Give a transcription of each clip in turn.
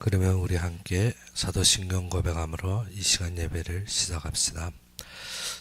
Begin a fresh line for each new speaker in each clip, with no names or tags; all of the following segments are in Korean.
그러면 우리 함께 사도신경 고백함으로 이 시간 예배를 시작합시다.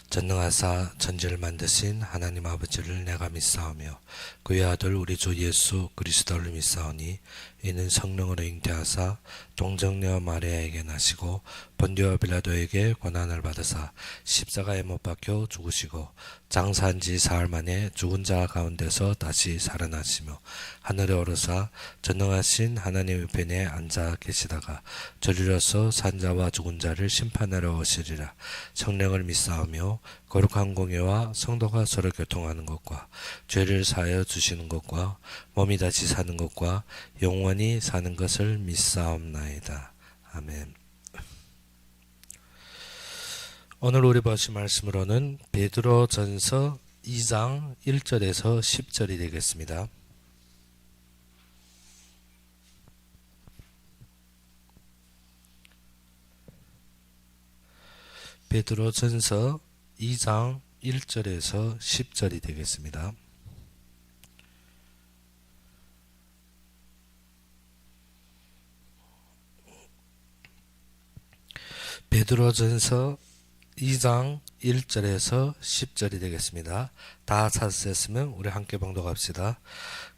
전능하사 천지를 만드신 하나님 아버지를 내가 믿사오며 그의 아들 우리 주 예수 그리스도를 믿사오니 이는 성령으로 잉태하사 동정녀 마리아에게 나시고 본디오 빌라도에게 고난을 받으사 십자가에 못 박혀 죽으시고 장사한 지 사흘 만에 죽은 자 가운데서 다시 살아나시며 하늘에 오르사 전능하신 하나님의 편에 앉아 계시다가 저리로서 산자와 죽은 자를 심판하러 오시리라. 성령을 믿사오며 거룩한 공예와 성도가 서로 교통하는 것과 죄를 사하여 주시는 것과 몸이 다시 사는 것과 영원히 사는 것을 믿사옵나이다. 아멘. 오늘 우리 보실 말씀으로는 베드로전서 2장 1절에서 10절이 되겠습니다. 베드로전서 2장 1절에서 10절이 되겠습니다. 베드로전서 2장 1절에서 10절이 되겠습니다. 다 찾으셨으면 우리 함께 봉독합시다.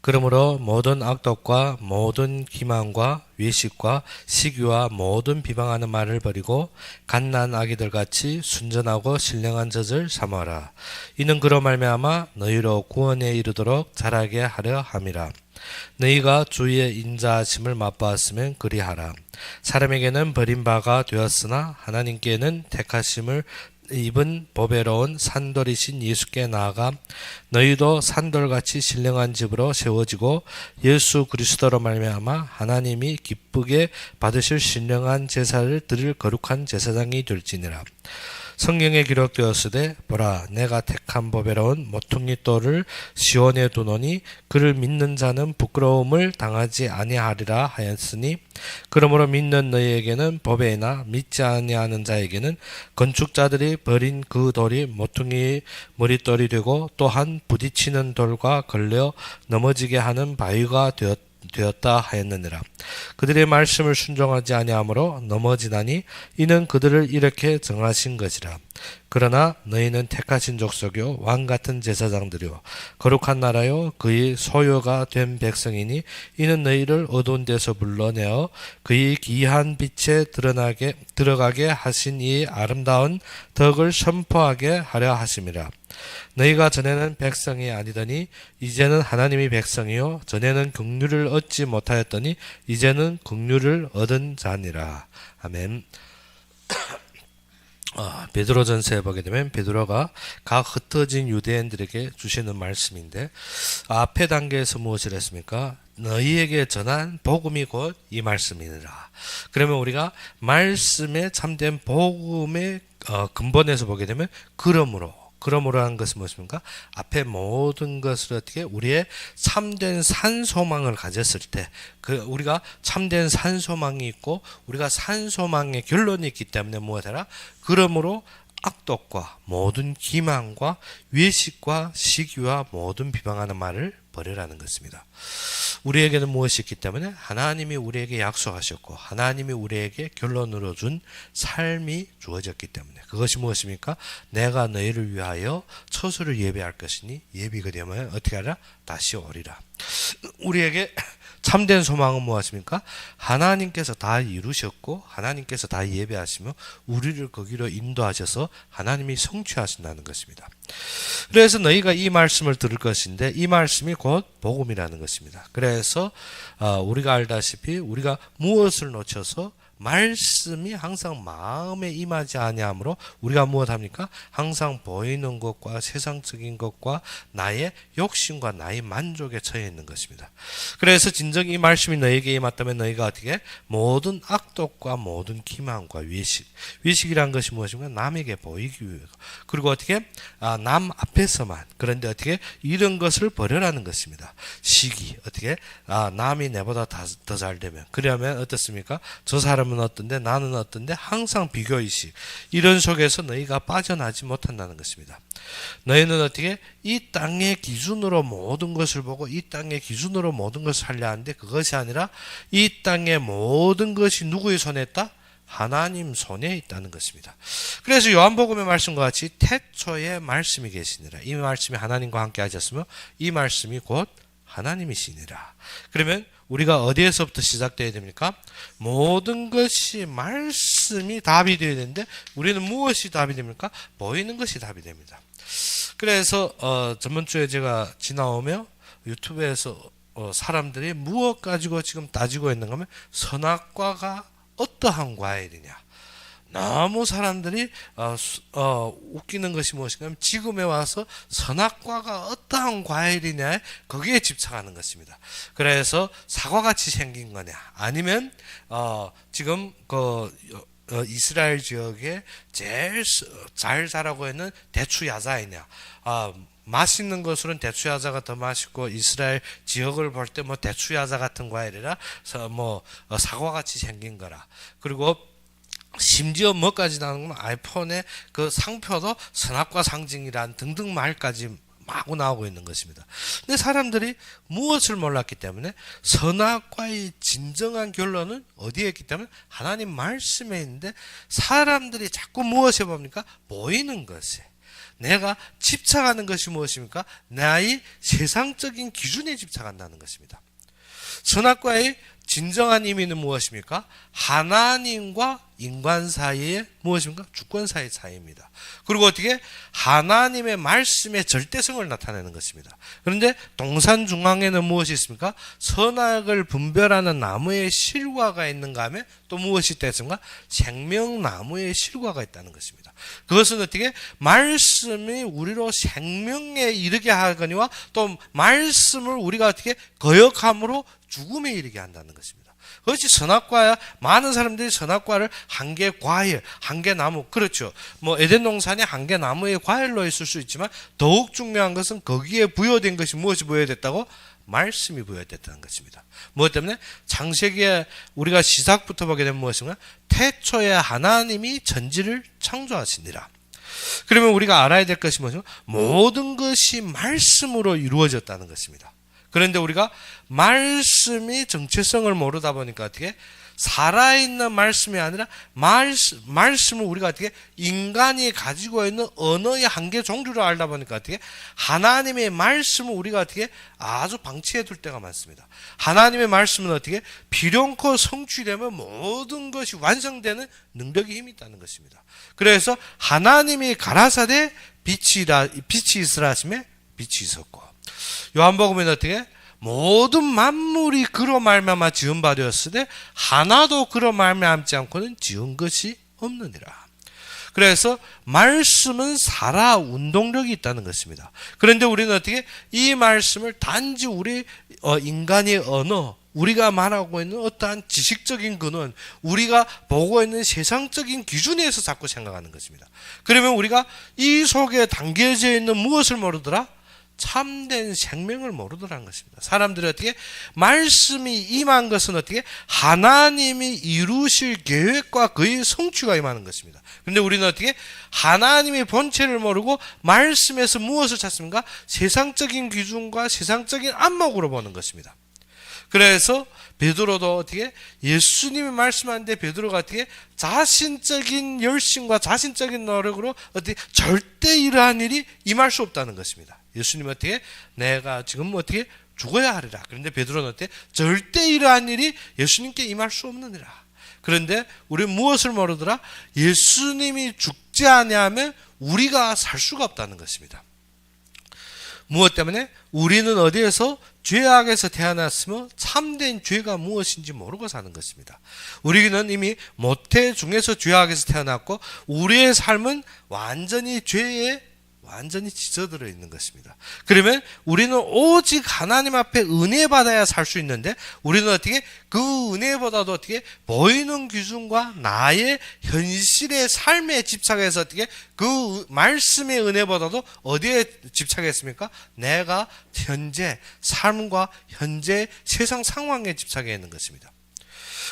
그러므로 모든 악독과 모든 기만과 외식과 시기와 모든 비방하는 말을 버리고 갓난 아기들같이 순전하고 신령한 젖을 삼아라. 이는 그로 말미암아 너희로 구원에 이르도록 자라게 하려 함이라. 너희가 주의 인자하심을 맛보았으면 그리하라. 사람에게는 버림바가 되었으나 하나님께는 택하심을 입은 보배로운 산돌이신 예수께 나아가 너희도 산돌같이 신령한 집으로 세워지고 예수 그리스도로 말미암아 하나님이 기쁘게 받으실 신령한 제사를 드릴 거룩한 제사장이 될지니라. 성경에 기록되었으되 보라 내가 택한 보배로운 모퉁이 돌을 시온에 두노니 그를 믿는 자는 부끄러움을 당하지 아니하리라 하였으니 그러므로 믿는 너희에게는 보배이나 믿지 아니하는 자에게는 건축자들이 버린 그 돌이 모퉁이 머릿돌이 되고 또한 부딪히는 돌과 걸려 넘어지게 하는 바위가 되었다 하였느니라. 그들의 말씀을 순종하지 아니하므로 넘어지나니 이는 그들을 이렇게 정하신 것이라. 그러나 너희는 택하신 족속이요 왕같은 제사장들이요 거룩한 나라요 그의 소유가 된 백성이니 이는 너희를 어두운 데서 불러내어 그의 귀한 빛에 들어가게 하신 이 아름다운 덕을 선포하게 하려 하심이라. 너희가 전에는 백성이 아니더니 이제는 하나님의 백성이요 전에는 긍휼을 얻지 못하였더니 이제는 긍휼을 얻은 자니라. 아멘. 베드로전서에 보게 되면 베드로가 각 흩어진 유대인들에게 주시는 말씀인데 앞에 단계에서 무엇을 했습니까? 너희에게 전한 복음이 곧 이 말씀이니라. 그러면 우리가 말씀에 참된 복음의 근본에서 보게 되면 그러므로 하는 것은 무엇입니까? 앞에 모든 것을 어떻게 우리의 참된 산소망을 가졌을 때 우리가 참된 산소망이 있고 우리가 산소망의 결론이 있기 때문에 무엇하라? 그러므로 악독과 모든 기만과 외식과 시기와 모든 비방하는 말을 버리라는 것입니다. 우리에게는 무엇이 있기 때문에 하나님이 우리에게 약속하셨고 하나님이 우리에게 결론으로 준 삶이 주어졌기 때문에 그것이 무엇입니까? 내가 너희를 위하여 처소를 예비할 것이니 예비가 되면 어떻게 하라? 다시 오리라. 우리에게 참된 소망은 무엇입니까? 하나님께서 다 이루셨고 하나님께서 다 예배하시며 우리를 거기로 인도하셔서 하나님이 성취하신다는 것입니다. 그래서 너희가 이 말씀을 들을 것인데 이 말씀이 곧 복음이라는 것입니다. 그래서 우리가 알다시피 우리가 무엇을 놓쳐서 말씀이 항상 마음에 임하지 아니하므로 우리가 무엇합니까? 항상 보이는 것과 세상적인 것과 나의 욕심과 나의 만족에 처해 있는 것입니다. 그래서 진정 이 말씀이 너에게 임했다면 너희가 어떻게 모든 악독과 모든 기만과 외식이란 것이 무엇입니까? 남에게 보이기 위해 그리고 어떻게 남 앞에서만 그런데 어떻게 이런 것을 버려라는 것입니다. 시기 어떻게 남이 내보다 더 잘 되면 그러면 어떻습니까? 저 사람은 사람은 어떤데 나는 어떤데 항상 비교의식 이런 속에서 너희가 빠져나지 못한다는 것입니다. 너희는 어떻게 이 땅의 기준으로 모든 것을 보고 이 땅의 기준으로 모든 것을 하려 하는데 그것이 아니라 이 땅의 모든 것이 누구의 손에 있다? 하나님 손에 있다는 것입니다. 그래서 요한복음의 말씀과 같이 태초에 말씀이 계시니라. 이 말씀이 하나님과 함께 하셨으며 이 말씀이 곧 하나님이시니라. 그러면 우리가 어디에서부터 시작되어야 됩니까? 모든 것이 말씀이 답이 되어야 되는데 우리는 무엇이 답이 됩니까? 보이는 것이 답이 됩니다. 그래서 저번 주에 제가 지나오며 유튜브에서 사람들이 무엇 가지고 지금 따지고 있는가 하면 선악과가 어떠한 과일이냐. 너무 사람들이 웃기는 것이 무엇인가 하면 지금에 와서 선악과가 어떠한 과일이냐 거기에 집착하는 것입니다. 그래서 사과같이 생긴 거냐 아니면 지금 이스라엘 지역에 제일 잘 자라고 있는 대추야자이냐 맛있는 것으로는 대추야자가 더 맛있고 이스라엘 지역을 볼 때 뭐 대추야자 같은 과일이라 사과같이 생긴 거라. 그리고 심지어 뭐까지 나오는 아이폰의 그 상표도 선악과 상징이란 등등 말까지 마구 나오고 있는 것입니다. 근데 사람들이 무엇을 몰랐기 때문에 선악과의 진정한 결론은 어디에 있기 때문에 하나님 말씀에 있는데 사람들이 자꾸 무엇에 봅니까? 보이는 것에. 내가 집착하는 것이 무엇입니까? 나의 세상적인 기준에 집착한다는 것입니다. 선악과의 진정한 의미는 무엇입니까? 하나님과 인간 사이의 무엇입니까? 주권 사이의 차이입니다. 그리고 어떻게? 하나님의 말씀의 절대성을 나타내는 것입니다. 그런데 동산 중앙에는 무엇이 있습니까? 선악을 분별하는 나무의 실과가 있는가 하면 또 무엇이 있습니까? 생명나무의 실과가 있다는 것입니다. 그것은 어떻게? 말씀이 우리로 생명에 이르게 하거니와 또 말씀을 우리가 어떻게? 거역함으로 죽음에 이르게 한다는 것입니다. 그것이 선악과야. 많은 사람들이 선악과를 한 개 과일, 한 개 나무, 그렇죠. 에덴 동산에 한 개 나무의 과일로 있을 수 있지만 더욱 중요한 것은 거기에 부여된 것이 무엇이 부여됐다고? 말씀이 부여됐다는 것입니다. 무엇 때문에? 창세기에 우리가 시작부터 보게 되면 무엇인가? 태초에 하나님이 천지를 창조하시니라. 그러면 우리가 알아야 될 것이 무엇인가? 모든 것이 말씀으로 이루어졌다는 것입니다. 그런데 우리가 말씀이 정체성을 모르다 보니까 어떻게? 살아있는 말씀이 아니라 말씀을 우리가 어떻게? 인간이 가지고 있는 언어의 한계 종류로 알다 보니까 어떻게? 하나님의 말씀을 우리가 어떻게? 아주 방치해 둘 때가 많습니다. 하나님의 말씀은 어떻게? 비룡코 성취되면 모든 것이 완성되는 능력이 힘이 있다는 것입니다. 그래서 하나님이 가라사대 빛이 있으라 하심에 빛이 있었고 요한복음에는 어떻게? 모든 만물이 그로 말미암아 지은 바 되었으되 하나도 그로 말미암지 않고는 지은 것이 없느니라. 그래서 말씀은 살아 운동력이 있다는 것입니다. 그런데 우리는 어떻게? 이 말씀을 단지 우리 인간의 언어, 우리가 말하고 있는 어떠한 지식적인 근원, 우리가 보고 있는 세상적인 기준에서 자꾸 생각하는 것입니다. 그러면 우리가 이 속에 담겨져 있는 무엇을 모르더라? 참된 생명을 모르더라는 것입니다. 사람들이 어떻게? 말씀이 임한 것은 어떻게? 하나님이 이루실 계획과 그의 성취가 임하는 것입니다. 그런데 우리는 어떻게? 하나님의 본체를 모르고 말씀에서 무엇을 찾습니까? 세상적인 기준과 세상적인 안목으로 보는 것입니다. 그래서 베드로도 어떻게? 예수님이 말씀하는데 베드로가 어떻게? 자신적인 열심과 자신적인 노력으로 어떻게? 절대 이러한 일이 임할 수 없다는 것입니다. 예수님 어떻게? 내가 지금 어떻게? 죽어야 하리라. 그런데 베드로는 어떻게? 절대 이러한 일이 예수님께 임할 수 없느니라. 그런데 우리는 무엇을 모르더라? 예수님이 죽지 아니하면 우리가 살 수가 없다는 것입니다. 무엇 때문에? 우리는 어디에서? 죄악에서 태어났으며 참된 죄가 무엇인지 모르고 사는 것입니다. 우리는 이미 모태 중에서 죄악에서 태어났고 우리의 삶은 완전히 죄에 완전히 찢어들어 있는 것입니다. 그러면 우리는 오직 하나님 앞에 은혜 받아야 살 수 있는데 우리는 어떻게? 그 은혜보다도 어떻게? 보이는 기준과 나의 현실의 삶에 집착해서 어떻게? 그 말씀의 은혜보다도 어디에 집착했습니까? 내가 현재 삶과 현재 세상 상황에 집착해 있는 것입니다.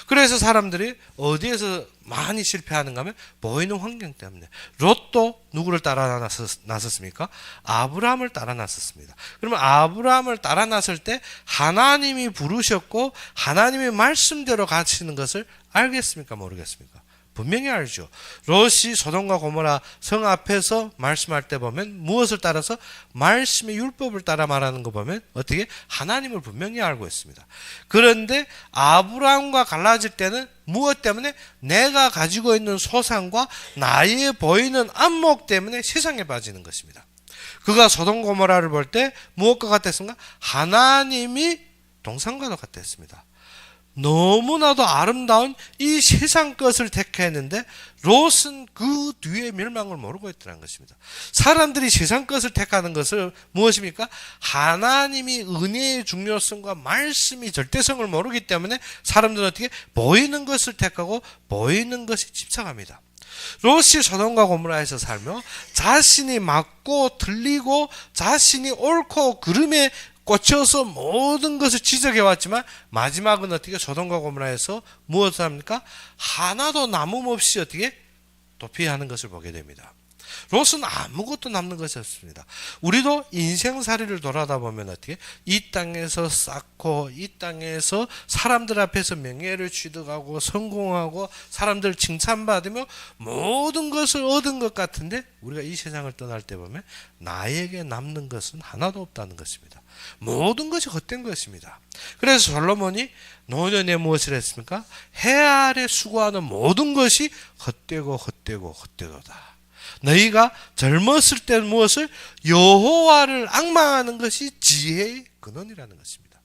그래서 사람들이 어디에서 많이 실패하는가 하면 보이는 환경 때문에. 롯도 누구를 따라 나섰습니까? 아브라함을 따라 나섰습니다. 그러면 아브라함을 따라 나설 때 하나님이 부르셨고 하나님의 말씀대로 가시는 것을 알겠습니까? 모르겠습니까? 분명히 알죠. 롯이 소돔과 고모라 성 앞에서 말씀할 때 보면 무엇을 따라서 말씀의 율법을 따라 말하는 거 보면 어떻게 하나님을 분명히 알고 있습니다. 그런데 아브라함과 갈라질 때는 무엇 때문에? 내가 가지고 있는 소상과 나의 보이는 안목 때문에 세상에 빠지는 것입니다. 그가 소돔 고모라를 볼 때 무엇과 같았습니까? 하나님이 동산과도 같았습니다. 너무나도 아름다운 이 세상 것을 택했는데 롯은 그 뒤에 멸망을 모르고 있다는 것입니다. 사람들이 세상 것을 택하는 것을 무엇입니까? 하나님이 은혜의 중요성과 말씀이 절대성을 모르기 때문에 사람들은 어떻게 보이는 것을 택하고 보이는 것에 집착합니다. 롯이 소돔과 고모라에서 살며 자신이 맞고 틀리고 자신이 옳고 그름에 꽂혀서 모든 것을 지적해왔지만 마지막은 어떻게 소돔과 고모라에서 무엇을 합니까? 하나도 남음없이 어떻게 도피하는 것을 보게 됩니다. 롯은 아무것도 남는 것이 없습니다. 우리도 인생살이를 돌아다 보면 어떻게 이 땅에서 쌓고 이 땅에서 사람들 앞에서 명예를 취득하고 성공하고 사람들 칭찬받으며 모든 것을 얻은 것 같은데 우리가 이 세상을 떠날 때 보면 나에게 남는 것은 하나도 없다는 것입니다. 모든 것이 헛된 것입니다. 그래서 솔로몬이 노년에 무엇을 했습니까? 해 아래 수고하는 모든 것이 헛되고 헛되고 헛되도다. 너희가 젊었을 때 무엇을? 여호와를 앙망하는 것이 지혜의 근원이라는 것입니다.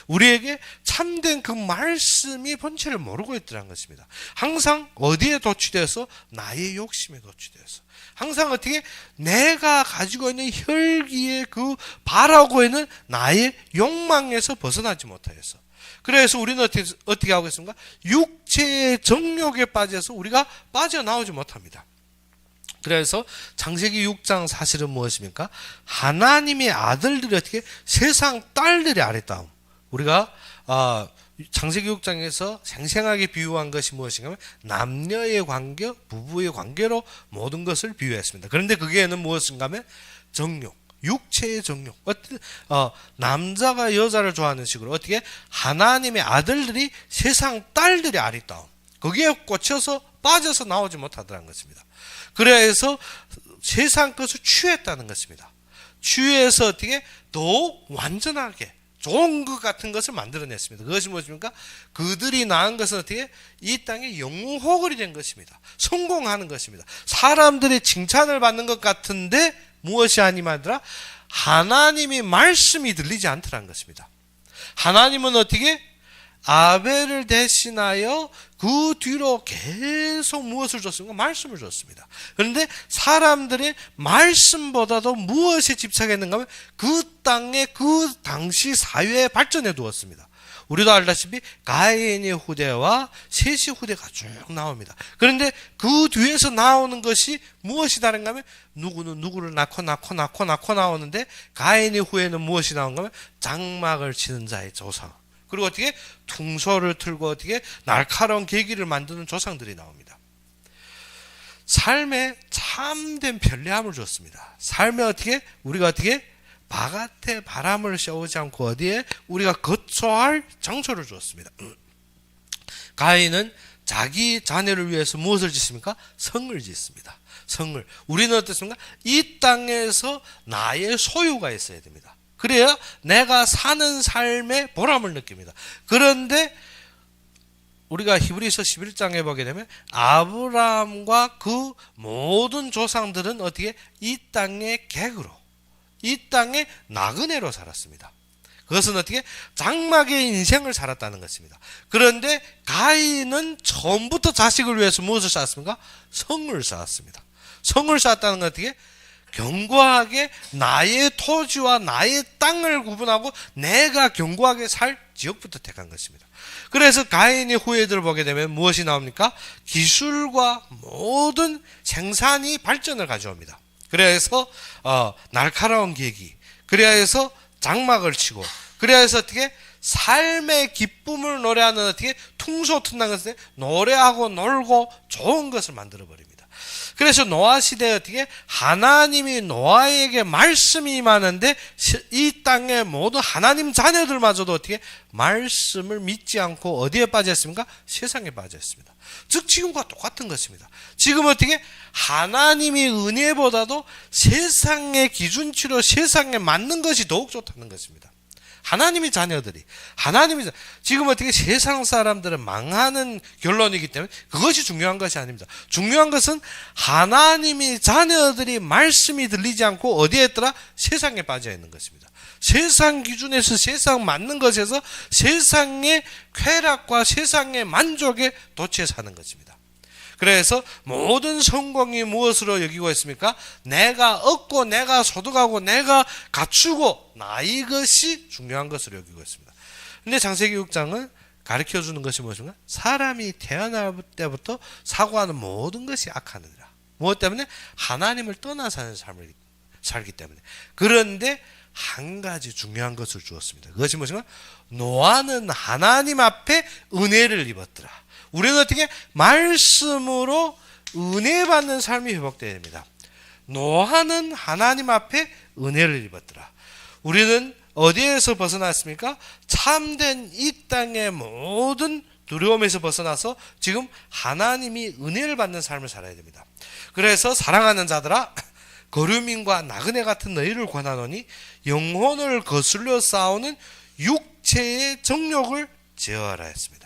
우리에게 참된 그 말씀이 본체를 모르고 있더라는 것입니다. 항상 어디에 도취되어서? 나의 욕심에 도취되어서. 항상 어떻게? 내가 가지고 있는 혈기의 그 바라고 있는 나의 욕망에서 벗어나지 못하여서. 그래서 우리는 어떻게 하고 있습니까? 육체의 정욕에 빠져서 우리가 빠져나오지 못합니다. 그래서 창세기 6장 사실은 무엇입니까? 하나님의 아들들이 어떻게? 세상 딸들의 아랫다움. 우리가 창세기 6장에서 생생하게 비유한 것이 무엇인가 하면 남녀의 관계, 부부의 관계로 모든 것을 비유했습니다. 그런데 그게는 무엇인가 하면 정욕, 육체의 정욕. 남자가 여자를 좋아하는 식으로 어떻게? 하나님의 아들들이 세상 딸들의 아랫다움. 거기에 꽂혀서 빠져서 나오지 못하더라는 것입니다. 그래서 세상 것을 취했다는 것입니다. 취해서 어떻게 더 완전하게 좋은 것 같은 것을 만들어냈습니다. 그것이 무엇입니까? 그들이 낳은 것은 어떻게? 이 땅에 영웅호걸이 된 것입니다. 성공하는 것입니다. 사람들의 칭찬을 받는 것 같은데 무엇이 아니마더라? 하나님의 말씀이 들리지 않더라는 것입니다. 하나님은 어떻게? 아벨을 대신하여 그 뒤로 계속 무엇을 줬습니까? 말씀을 줬습니다. 그런데 사람들이 말씀보다도 무엇에 집착했는가 하면 그 땅에 그 당시 사회의 발전에 두었습니다. 우리도 알다시피 가인의 후대와 셋의 후대가 쭉 나옵니다. 그런데 그 뒤에서 나오는 것이 무엇이 다른가 하면 누구는 누구를 낳고 나오는데 가인의 후에는 무엇이 나온가 하면 장막을 치는 자의 조상. 그리고 어떻게 퉁소를 틀고 어떻게 날카로운 계기를 만드는 조상들이 나옵니다. 삶에 참된 편리함을 줬습니다. 삶에 어떻게 우리가 어떻게 바깥에 바람을 쐬오지 않고 어디에 우리가 거처할 장소를 주었습니다. 가인은 자기 자녀를 위해서 무엇을 짓습니까? 성을 짓습니다. 성을. 우리는 어떻습니까? 이 땅에서 나의 소유가 있어야 됩니다. 그래야 내가 사는 삶의 보람을 느낍니다. 그런데 우리가 히브리서 11장에 보게 되면 아브라함과 그 모든 조상들은 어떻게 이 땅의 객으로, 이 땅의 나그네로 살았습니다. 그것은 어떻게? 장막의 인생을 살았다는 것입니다. 그런데 가인은 처음부터 자식을 위해서 무엇을 쌓았습니까? 성을 쌓았습니다. 성을 쌓았다는 건 어떻게? 견고하게 나의 토지와 나의 땅을 구분하고 내가 견고하게 살 지역부터 택한 것입니다. 그래서 가인의 후예들을 보게 되면 무엇이 나옵니까? 기술과 모든 생산이 발전을 가져옵니다. 그래서 날카로운 계기, 그래서 장막을 치고, 그래서 어떻게 삶의 기쁨을 노래하는 어떻게 퉁소퉁난 것을 노래하고 놀고 좋은 것을 만들어 버립니다. 그래서 노아 시대에 어떻게 하나님이 노아에게 말씀이 임하는데 이 땅의 모든 하나님 자녀들마저도 어떻게 말씀을 믿지 않고 어디에 빠졌습니까? 세상에 빠졌습니다. 즉 지금과 똑같은 것입니다. 지금 어떻게 하나님이 은혜보다도 세상의 기준치로 세상에 맞는 것이 더욱 좋다는 것입니다. 하나님의 자녀들이 지금 어떻게 세상 사람들은 망하는 결론이기 때문에 그것이 중요한 것이 아닙니다. 중요한 것은 하나님의 자녀들이 말씀이 들리지 않고 어디에 있더라? 세상에 빠져 있는 것입니다. 세상 기준에서 세상 맞는 것에서 세상의 쾌락과 세상의 만족에 도취해 사는 것입니다. 그래서 모든 성공이 무엇으로 여기고 있습니까? 내가 얻고 내가 소득하고 내가 갖추고 나 이것이 중요한 것으로 여기고 있습니다. 그런데 창세기 6장은 가르쳐주는 것이 무엇인가? 사람이 태어날 때부터 사고하는 모든 것이 악하느니라. 무엇 때문에? 하나님을 떠나 사는 삶을 살기 때문에. 그런데 한 가지 중요한 것을 주었습니다. 그것이 무엇인가? 노아는 하나님 앞에 은혜를 입었더라. 우리는 어떻게 말씀으로 은혜 받는 삶이 회복되어야 됩니다. 노아는 하나님 앞에 은혜를 입었더라. 우리는 어디에서 벗어났습니까? 참된 이 땅의 모든 두려움에서 벗어나서 지금 하나님이 은혜를 받는 삶을 살아야 됩니다. 그래서 사랑하는 자들아, 거류민과 나그네 같은 너희를 권하노니 영혼을 거슬려 싸우는 육체의 정욕을 제어하라 했습니다.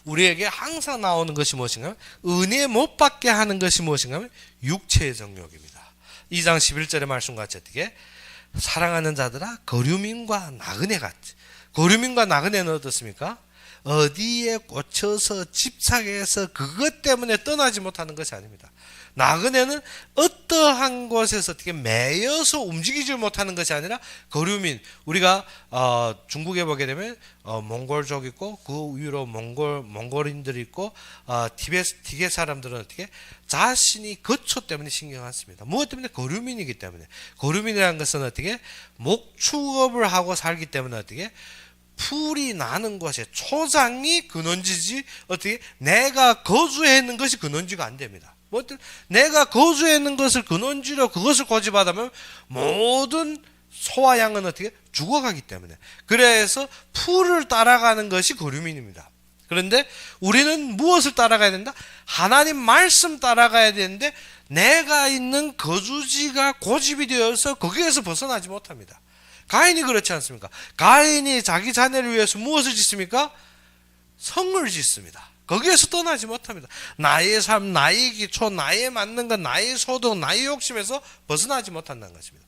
우리에게 항상 나오는 것이 무엇인가? 은혜 못 받게 하는 것이 무엇인가? 육체의 정욕입니다. 2장 11절의 말씀같이 어떻게? 사랑하는 자들아 거류민과 나그네 같이. 거류민과 나그네는 어떻습니까? 어디에 꽂혀서 집착해서 그것 때문에 떠나지 못하는 것이 아닙니다. 나그네는 어떠한 곳에서 어떻게 매여서 움직이지 못하는 것이 아니라 거류민, 우리가 중국에 보게 되면 몽골족 있고 그 위로 몽골인들이 있고 티벳 사람들은 어떻게 자신이 거처 때문에 신경 안 씁니다. 무엇 때문에? 거류민이기 때문에. 거류민이라는 것은 어떻게 목축업을 하고 살기 때문에 어떻게 풀이 나는 곳에 초장이 근원지지 어떻게 내가 거주해 있는 것이 근원지가 안 됩니다. 내가 거주해 있는 것을 근원지로 그것을 고집하다면 모든 소와 양은 어떻게 죽어가기 때문에. 그래서 풀을 따라가는 것이 거류민입니다. 그런데 우리는 무엇을 따라가야 된다? 하나님 말씀 따라가야 되는데 내가 있는 거주지가 고집이 되어서 거기에서 벗어나지 못합니다. 가인이 그렇지 않습니까? 가인이 자기 자녀를 위해서 무엇을 짓습니까? 성을 짓습니다. 거기에서 떠나지 못합니다. 나의 삶, 나의 기초, 나에 맞는 것, 나의 소득, 나의 욕심에서 벗어나지 못한다는 것입니다.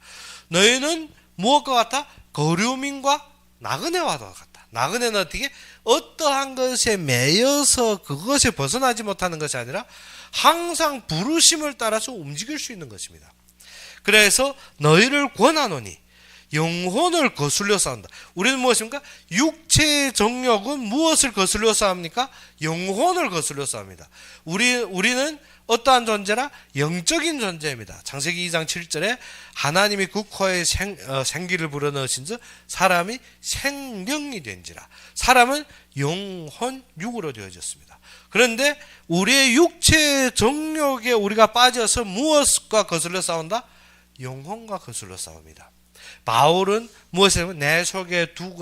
너희는 무엇과 같아? 거류민과 나그네와 같다. 나그네는 어떻게? 어떠한 것에 매여서 그것에 벗어나지 못하는 것이 아니라 항상 부르심을 따라서 움직일 수 있는 것입니다. 그래서 너희를 권하노니 영혼을 거슬려 싸운다. 우리는 무엇입니까? 육체의 정욕은 무엇을 거슬려 싸웁니까? 영혼을 거슬려 싸웁니다. 우리는 어떠한 존재라? 영적인 존재입니다. 창세기 2장 7절에 하나님이 그 코에 생기를 불어넣으신 즉 사람이 생명이 된지라. 사람은 영혼 육으로 되어졌습니다. 그런데 우리의 육체의 정욕에 우리가 빠져서 무엇과 거슬려 싸운다? 영혼과 거슬려 싸웁니다. 바울은 무엇이냐면 내 속에 두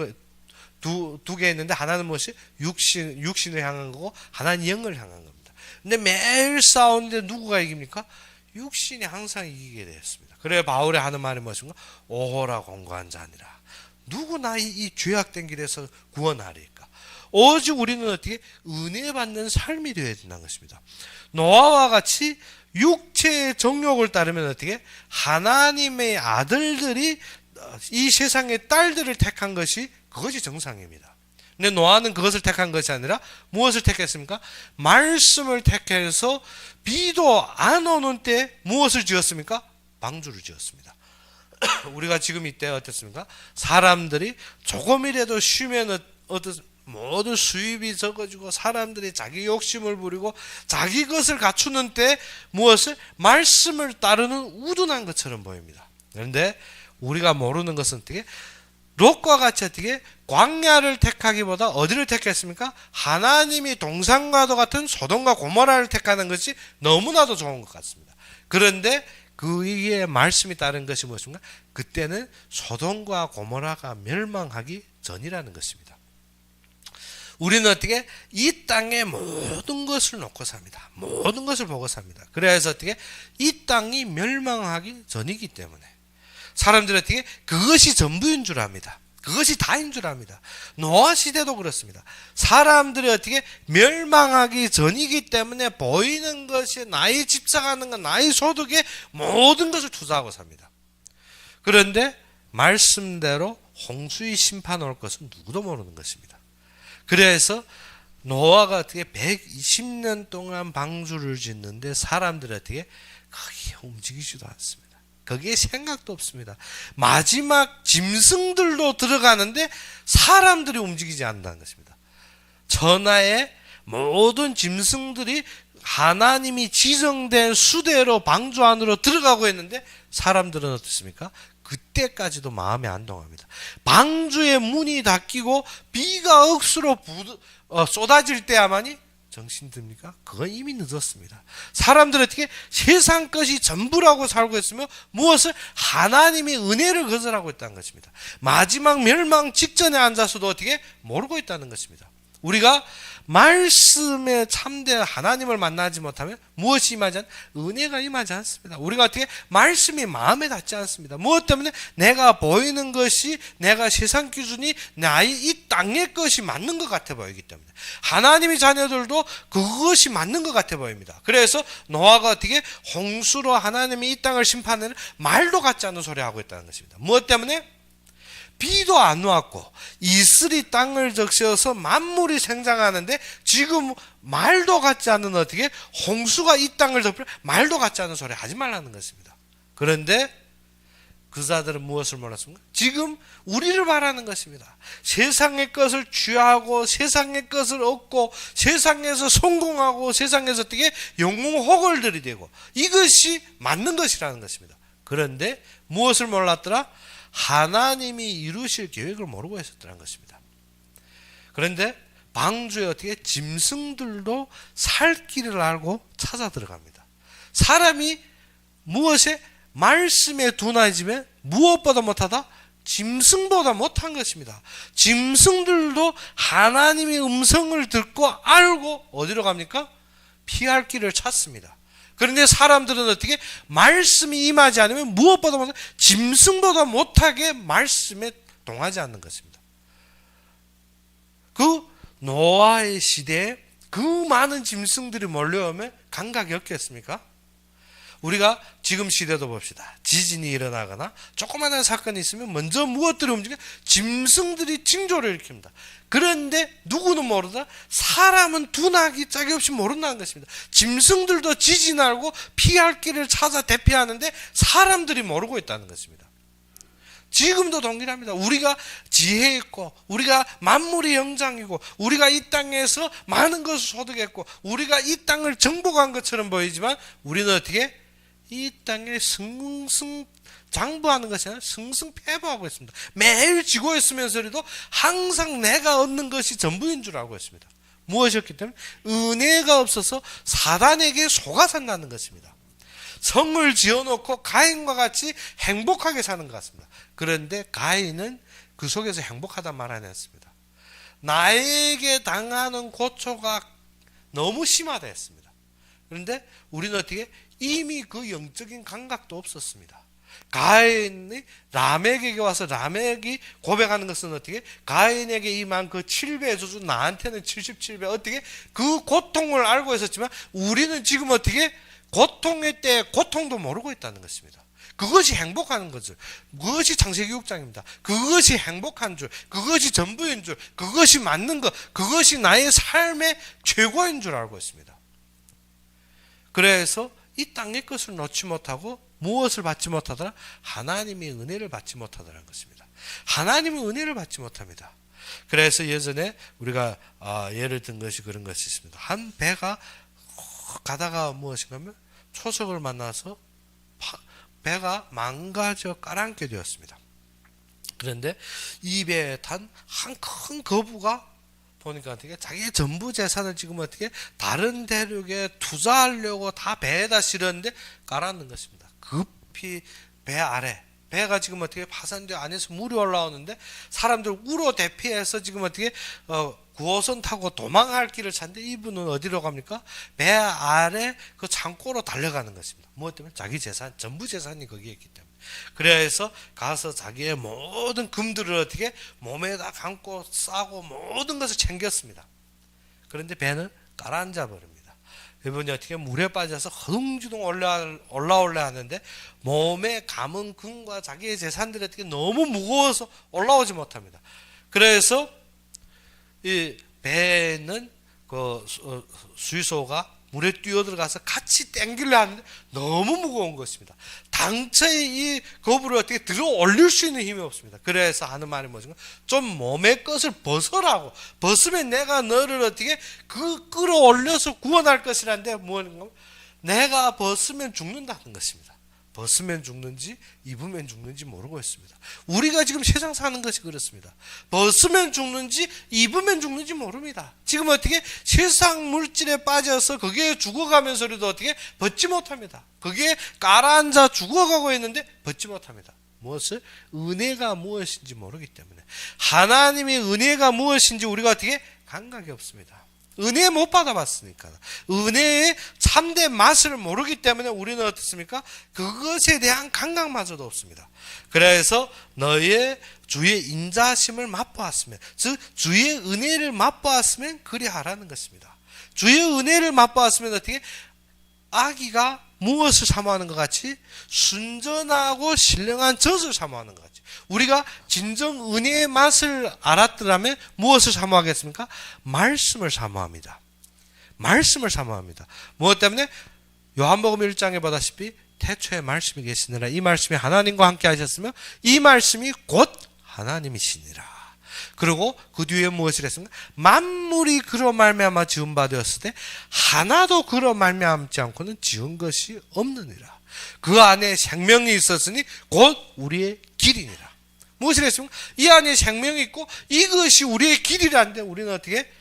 개 있는데 하나는 무엇이? 육신을 향한 거고 하나는 영을 향한 겁니다. 근데 매일 싸우는데 누구가 이깁니까? 육신이 항상 이기게 되었습니다. 그래 바울이 하는 말이 무엇인가? 오호라 공고한 자니라. 누구나 이 죄악된 길에서 구원하리까? 오직 우리는 어떻게 은혜 받는 삶이 되어야 된다는 것입니다. 노아와 같이 육체의 정욕을 따르면 어떻게 하나님의 아들들이 이 세상의 딸들을 택한 것이 그것이 정상입니다. 근데 노아는 그것을 택한 것이 아니라 무엇을 택했습니까? 말씀을 택해서 비도 안 오는 때 무엇을 지었습니까? 방주를 지었습니다. 우리가 지금 이때 어떻습니까? 사람들이 조금이라도 쉬면 모든 수입이 적어지고 사람들이 자기 욕심을 부리고 자기 것을 갖추는 때 무엇을? 말씀을 따르는 우둔한 것처럼 보입니다. 그런데 우리가 모르는 것은 어떻게? 롯과 같이 어떻게 광야를 택하기보다 어디를 택했습니까? 하나님이 동산과도 같은 소돔과 고모라를 택하는 것이 너무나도 좋은 것 같습니다. 그런데 그의 말씀이 따른 것이 무엇인가? 그때는 소돔과 고모라가 멸망하기 전이라는 것입니다. 우리는 어떻게 이 땅의 모든 것을 놓고 삽니다. 모든 것을 보고 삽니다. 그래서 어떻게 이 땅이 멸망하기 전이기 때문에 사람들이 어떻게 그것이 전부인 줄 압니다. 그것이 다인 줄 압니다. 노아 시대도 그렇습니다. 사람들이 어떻게 멸망하기 전이기 때문에 보이는 것이 나의 집착하는 것, 나의 소득에 모든 것을 투자하고 삽니다. 그런데 말씀대로 홍수의 심판 올 것은 누구도 모르는 것입니다. 그래서 노아가 어떻게 120년 동안 방주를 짓는데 사람들이 어떻게 거기에 움직이지도 않습니다. 거기에 생각도 없습니다. 마지막 짐승들도 들어가는데 사람들이 움직이지 않는다는 것입니다. 천하의 모든 짐승들이 하나님이 지정된 수대로 방주 안으로 들어가고 있는데 사람들은 어떻습니까? 그때까지도 마음에 안 동합니다. 방주의 문이 닫히고 비가 억수로 쏟아질 때야만이 정신 듭니까? 그건 이미 늦었습니다. 사람들은 어떻게 세상 것이 전부라고 살고 있으며 무엇을 하나님의 은혜를 거절하고 있다는 것입니다. 마지막 멸망 직전에 앉아서도 어떻게 모르고 있다는 것입니다. 우리가 말씀에 참된 하나님을 만나지 못하면 무엇이 임하지 않습니다. 은혜가 임하지 않습니다. 우리가 어떻게 말씀이 마음에 닿지 않습니다. 무엇 때문에 내가 보이는 것이 내가 세상 기준이 나의 이 땅의 것이 맞는 것 같아 보이기 때문에 하나님의 자녀들도 그것이 맞는 것 같아 보입니다. 그래서 노아가 어떻게 홍수로 하나님이 이 땅을 심판하는 말도 같지 않은 소리 하고 있다는 것입니다. 무엇 때문에? 비도 안 왔고 이슬이 땅을 적셔서 만물이 생장하는데 지금 말도 같지 않은 어떻게 홍수가 이 땅을 덮을 말도 같지 않은 소리 하지 말라는 것입니다. 그런데 그 자들은 무엇을 몰랐습니까? 지금 우리를 바라는 것입니다. 세상의 것을 취하고 세상의 것을 얻고 세상에서 성공하고 세상에서 어떻게 영웅혹을 들이대고 이것이 맞는 것이라는 것입니다. 그런데 무엇을 몰랐더라? 하나님이 이루실 계획을 모르고 있었다는 것입니다. 그런데 방주에 어떻게 짐승들도 살 길을 알고 찾아 들어갑니다. 사람이 무엇에 말씀에 둔해지면 무엇보다 못하다? 짐승보다 못한 것입니다. 짐승들도 하나님의 음성을 듣고 알고 어디로 갑니까? 피할 길을 찾습니다. 그런데 사람들은 어떻게 말씀이 임하지 않으면 무엇보다 못해 짐승보다 못하게 말씀에 동하지 않는 것입니다. 그 노아의 시대에 그 많은 짐승들이 몰려오면 감각이 없겠습니까? 우리가 지금 시대도 봅시다. 지진이 일어나거나 조그마한 사건이 있으면 먼저 무엇들이 움직여? 짐승들이 징조를 일으킵니다. 그런데 누구는 모르다 사람은 둔하기 짝이 없이 모른다는 것입니다. 짐승들도 지진 알고 피할 길을 찾아 대피하는데 사람들이 모르고 있다는 것입니다. 지금도 동일합니다. 우리가 지혜 있고 우리가 만물의 영장이고 우리가 이 땅에서 많은 것을 소득했고 우리가 이 땅을 정복한 것처럼 보이지만 우리는 어떻게 이 땅에 승승장구하는 것이 아니라 승승패배하고 있습니다. 매일 지고 있으면서도 항상 내가 얻는 것이 전부인 줄 알고 있습니다. 무엇이었기 때문에? 은혜가 없어서 사단에게 속아 산다는 것입니다. 성을 지어놓고 가인과 같이 행복하게 사는 것 같습니다. 그런데 가인은 그 속에서 행복하단 말 안 했습니다. 나에게 당하는 고초가 너무 심하다 했습니다. 그런데 우리는 어떻게? 이미 그 영적인 감각도 없었습니다. 가인이 라멕에게 와서 라멕이 고백하는 것은 어떻게? 가인에게 임한 그 7배의 저주 나한테는 77배 어떻게? 그 고통을 알고 있었지만 우리는 지금 어떻게? 고통의 때에 고통도 모르고 있다는 것입니다. 그것이 행복한 것을, 그것이 창세기 6장입니다. 그것이 행복한 줄, 그것이 전부인 줄, 그것이 맞는 것, 그것이 나의 삶의 최고인 줄 알고 있습니다. 그래서 이 땅의 것을 놓지 못하고 무엇을 받지 못하더라? 하나님의 은혜를 받지 못하더라는 것입니다. 하나님의 은혜를 받지 못합니다. 그래서 예전에 우리가 예를 든 것이 그런 것이 있습니다. 한 배가 가다가 무엇인가 하면 초석을 만나서 배가 망가져 깔아앉게 되었습니다. 그런데 입에 탄 한 큰 거부가 보니까 어떻게 자기의 전부 재산을 지금 어떻게 다른 대륙에 투자하려고 다 배에다 실었는데 깔아놓는 것입니다. 급히 배 아래, 배가 지금 어떻게 파산되어 안에서 물이 올라오는데 사람들 우로 대피해서 지금 어떻게 9호선 타고 도망할 길을 찾는데 이분은 어디로 갑니까? 배 아래 그 창고로 달려가는 것입니다. 무엇 때문에? 자기 재산, 전부 재산이 거기에 있기 때문에. 그래서 가서 자기의 모든 금들을 어떻게 몸에다 감고 싸고 모든 것을 챙겼습니다. 그런데 배는 가라앉아 버립니다. 이분이 어떻게 물에 빠져서 허둥지둥 올라올라 하는데 몸에 감은 금과 자기의 재산들이 어떻게 너무 무거워서 올라오지 못합니다. 그래서 이 배는 그 수의소가 물에 뛰어들어가서 같이 땡기려 하는데 너무 무거운 것입니다. 당초에 이 거부를 어떻게 들어 올릴 수 있는 힘이 없습니다. 그래서 하는 말이 뭐죠? 좀 몸의 것을 벗으라고. 벗으면 내가 너를 어떻게 끌어올려서 구원할 것이라는데 뭐하는 거? 내가 벗으면 죽는다는 것입니다. 벗으면 죽는지 입으면 죽는지 모르고 있습니다. 우리가 지금 세상 사는 것이 그렇습니다. 벗으면 죽는지 입으면 죽는지 모릅니다. 지금 어떻게 세상 물질에 빠져서 거기에 죽어가면서도 어떻게 벗지 못합니다. 거기에 가라앉아 죽어가고 있는데 벗지 못합니다. 무엇을? 은혜가 무엇인지 모르기 때문에. 하나님의 은혜가 무엇인지 우리가 어떻게 감각이 없습니다. 은혜 못 받아봤으니까. 은혜의 참된 맛을 모르기 때문에 우리는 어떻습니까? 그것에 대한 감각마저도 없습니다. 그래서 너의 주의 인자심을 맛보았으면, 즉 주의 은혜를 맛보았으면 그리하라는 것입니다. 주의 은혜를 맛보았으면 어떻게? 아기가 무엇을 사모하는 것 같이? 순전하고 신령한 젖을 사모하는 것 같이. 우리가 진정 은혜의 맛을 알았더라면 무엇을 사모하겠습니까? 말씀을 사모합니다. 말씀을 사모합니다. 무엇 때문에? 요한복음 1장에 보다시피 태초에 말씀이 계시느라 이 말씀이 하나님과 함께 하셨으며 이 말씀이 곧 하나님이시니라. 그리고 그 뒤에 무엇을 했습니까? 만물이 그로 말미암아 지은 바 되었을 때 하나도 그로 말미암지 않고는 지은 것이 없느니라. 그 안에 생명이 있었으니 곧 우리의 길이니라. 무엇을 했습니까? 이 안에 생명이 있고 이것이 우리의 길이라는데 우리는 어떻게?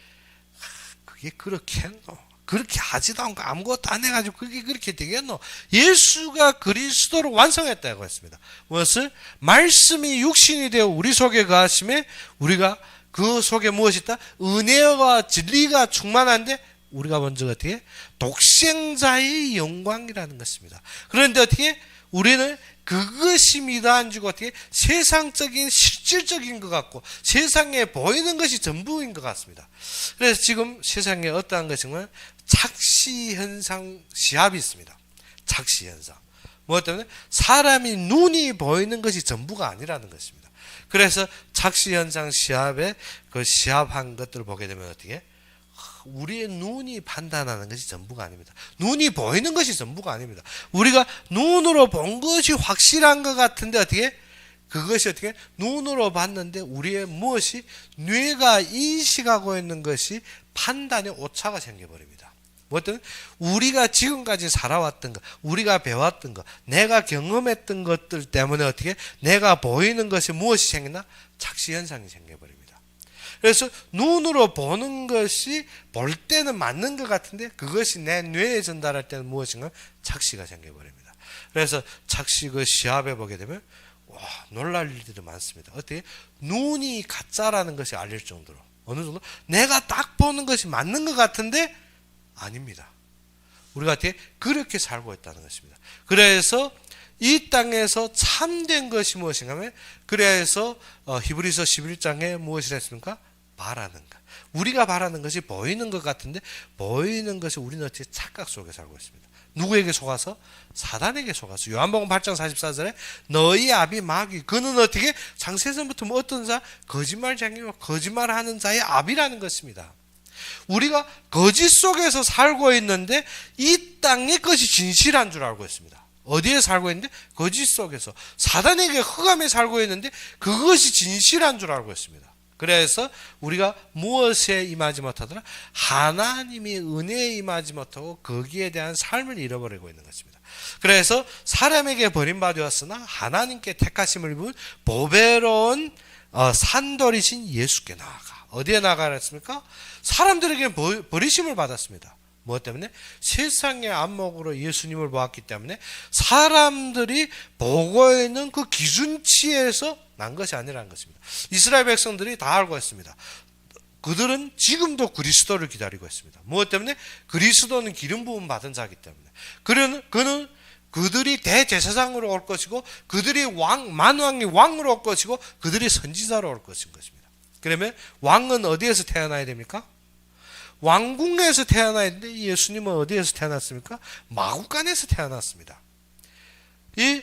그게 그렇게 했노? 그렇게 하지도 않고 아무것도 안 해가지고 그게 그렇게 되겠노? 예수가 그리스도를 완성했다고 했습니다. 무엇을? 말씀이 육신이 되어 우리 속에 거하심에 우리가 그 속에 무엇이 있다? 은혜와 진리가 충만한데 우리가 먼저 어떻게? 독생자의 영광이라는 것입니다. 그런데 어떻게? 우리는 그것이 믿어안지고 어떻게? 세상적인 실질적인 것 같고 세상에 보이는 것이 전부인 것 같습니다. 그래서 지금 세상에 어떠한 것이냐면 착시현상 시합이 있습니다. 착시현상. 무엇 때문에? 사람이 눈이 보이는 것이 전부가 아니라는 것입니다. 그래서 착시현상 시합에 그 시합한 것들을 보게 되면 어떻게? 우리의 눈이 판단하는 것이 전부가 아닙니다. 눈이 보이는 것이 전부가 아닙니다. 우리가 눈으로 본 것이 확실한 것 같은데 어떻게? 그것이 어떻게? 눈으로 봤는데 우리의 무엇이? 뇌가 인식하고 있는 것이 판단에 오차가 생겨버립니다. 뭐 때문에? 우리가 지금까지 살아왔던 것, 우리가 배웠던 것, 내가 경험했던 것들 때문에 어떻게? 내가 보이는 것이 무엇이 생기나? 착시현상이 생겨버립니다. 그래서 눈으로 보는 것이 볼 때는 맞는 것 같은데 그것이 내 뇌에 전달할 때는 무엇인가? 착시가 생겨버립니다. 그래서 착시 그 시합에 보게 되면 와, 놀랄 일들이 많습니다. 어떻게? 눈이 가짜라는 것이 알릴 정도로 어느 정도? 내가 딱 보는 것이 맞는 것 같은데 아닙니다. 우리가 어떻게? 그렇게 살고 있다는 것입니다. 그래서 이 땅에서 참된 것이 무엇인가 하면 그래서 히브리서 11장에 무엇을 했습니까? 바라는 것. 우리가 바라는 것이 보이는 것 같은데 보이는 것이 우리는 어떻게 착각 속에 살고 있습니다. 누구에게 속아서? 사단에게 속아서. 요한복음 8장 44절에 너희 아비 마귀 그는 어떻게? 창세전부터 뭐 어떤 자? 거짓말쟁이와 거짓말하는 자의 아비라는 것입니다. 우리가 거짓 속에서 살고 있는데 이 땅의 것이 진실한 줄 알고 있습니다. 어디에 살고 있는데? 거짓 속에서. 사단에게 흑암에 살고 있는데 그것이 진실한 줄 알고 있습니다. 그래서 우리가 무엇에 임하지 못하더라? 하나님이 은혜에 임하지 못하고 거기에 대한 삶을 잃어버리고 있는 것입니다. 그래서 사람에게 버림받았으나 하나님께 택하심을 입은 보배로운 산돌이신 예수께 나아가. 어디에 나가랬습니까? 사람들에게 버리심을 받았습니다. 무엇 때문에? 세상의 안목으로 예수님을 보았기 때문에 사람들이 보고 있는 그 기준치에서 난 것이 아니라는 것입니다. 이스라엘 백성들이 다 알고 있습니다. 그들은 지금도 그리스도를 기다리고 있습니다. 무엇 때문에? 그리스도는 기름 부음 받은 자이기 때문에. 그는 그들이 대제사장으로 올 것이고 그들이 만왕이 왕으로 올 것이고 그들이 선지자로 올 것입니다. 그러면 왕은 어디에서 태어나야 됩니까? 왕궁에서 태어나야 되는데 예수님은 어디에서 태어났습니까? 마구간에서 태어났습니다. 이